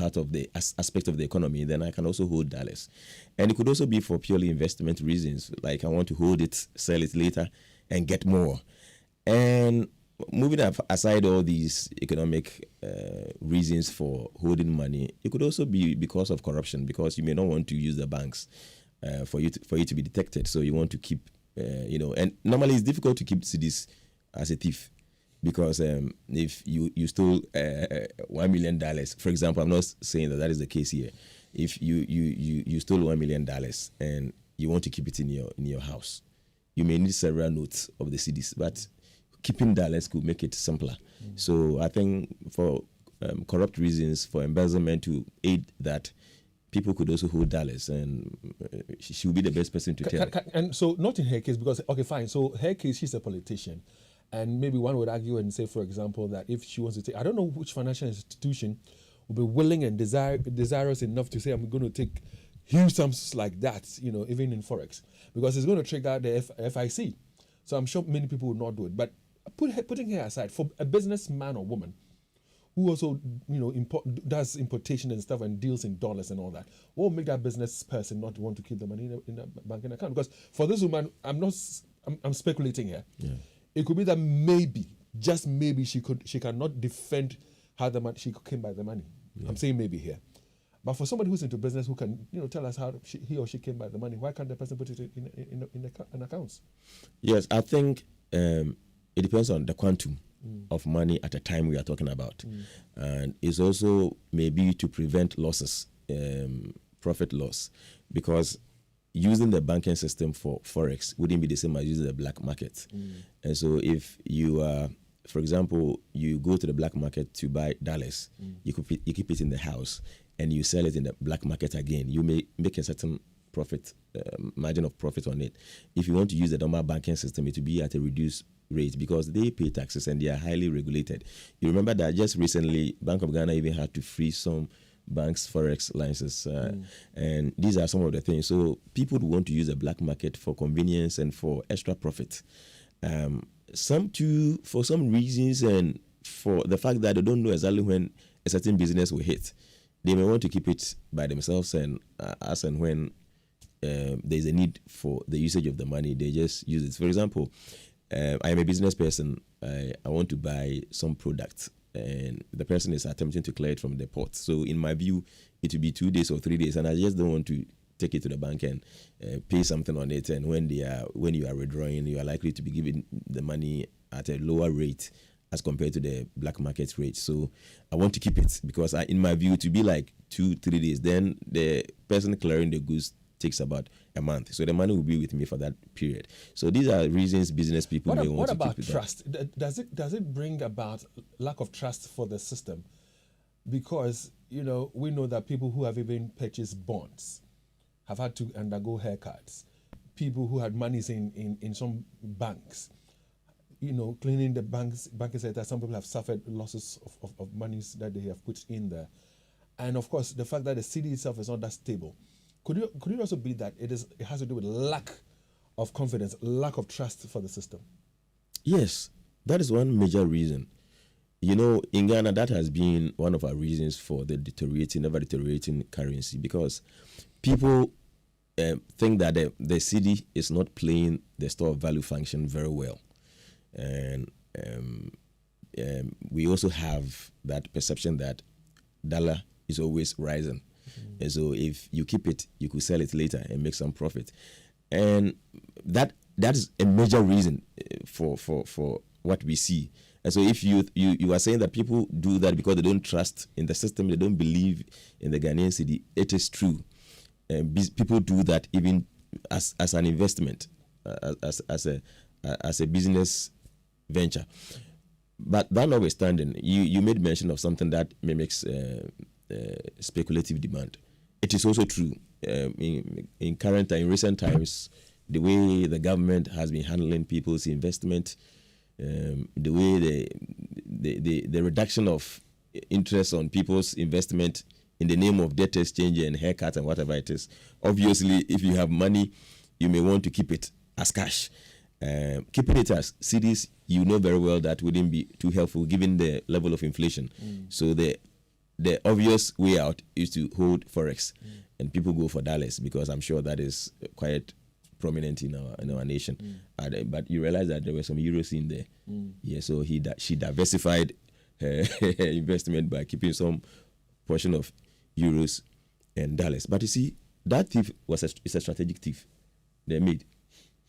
part of the aspect of the economy, then I can also hold dollars. And it could also be for purely investment reasons, like I want to hold it, sell it later, and get more. And moving aside all these economic reasons for holding money, it could also be because of corruption, because you may not want to use the banks for you to be detected. So you want to keep, and normally it's difficult to keep cedis as a thief, because if you stole $1 million, for example, I'm not saying that is the case here. If you stole $1 million and you want to keep it in your house, you may need several notes of the cedis, but keeping dollars could make it simpler. So I think for corrupt reasons, for embezzlement to aid that, people could also hold dollars, and she will be the best person to tell. And so not in her case, because, okay, fine. So her case, she's a politician. And maybe one would argue and say, for example, that if she wants to take, I don't know which financial institution will be willing and desirous enough to say, I'm going to take huge sums like that, even in Forex, because it's going to trigger the FIC. So I'm sure many people will not do it. But putting her aside, for a businessman or woman who also, does importation and stuff and deals in dollars and all that, what will make that business person not want to keep the money in a banking account? Because for this woman, I'm speculating here. Yeah. It could be that maybe, just maybe, she cannot defend how the money, she came by the money. Yeah. I'm saying maybe here. But for somebody who's into business who can, tell us how he or she came by the money, why can't the person put it in accounts? Yes, I think it depends on the quantum of money at the time we are talking about. And it's also maybe to prevent losses, profit loss, because using the banking system for Forex wouldn't be the same as using the black market. And so if you are, for example, you go to the black market to buy dollars, you keep it in the house and you sell it in the black market again, you may make a certain profit, margin of profit on it. If you want to use the normal banking system, it will be at a reduced rate because they pay taxes and they are highly regulated. You remember that just recently, Bank of Ghana even had to freeze some banks' Forex licenses, and these are some of the things. So people want to use the black market for convenience and for extra profit. Some too, for some reasons, and for the fact that they don't know exactly when a certain business will hit, they may want to keep it by themselves, and as and when there's a need for the usage of the money, they just use it. For example, I am a business person. I want to buy some product, and the person is attempting to clear it from the port. So in my view, it will be 2 days or 3 days, and I just don't want to take it to the bank and pay something on it. And when you are withdrawing, you are likely to be given the money at a lower rate as compared to the black market rate. So I want to keep it because in my view, to be like 2-3 days, then the person clearing the goods takes about a month. So the money will be with me for that period. So these are reasons business people may want to keep it. What about trust? Does it bring about lack of trust for the system? Because, we know that people who have even purchased bonds have had to undergo haircuts. People who had monies in some banks, cleaning the banking sector, some people have suffered losses of monies that they have put in there. And of course, the fact that the city itself is not that stable. Could it also be that it has to do with lack of confidence, lack of trust for the system? Yes, that is one major reason. In Ghana, that has been one of our reasons for the ever deteriorating currency, because people think that the cedi is not playing the store of value function very well. And we also have that perception that dollar is always rising. And so if you keep it, you could sell it later and make some profit. And that is a major reason for what we see. And so if you are saying that people do that because they don't trust in the system, they don't believe in the Ghanaian cedi, it is true. People do that even as an investment, as a business venture. But that notwithstanding, you made mention of something that mimics speculative demand. It is also true. In recent times, the way the government has been handling people's investment, the way the reduction of interest on people's investment in the name of debt exchange and haircut and whatever it is. Obviously, if you have money, you may want to keep it as cash. Keeping it as cedis, you know very well that wouldn't be too helpful given the level of inflation. So the the obvious way out is to hold forex, and people go for dollars because I'm sure that is quite prominent in our nation. But you realize that there were some euros in there. Yeah, so she diversified her investment by keeping some portion of euros and dollars. But you see, that thief is a strategic thief. They made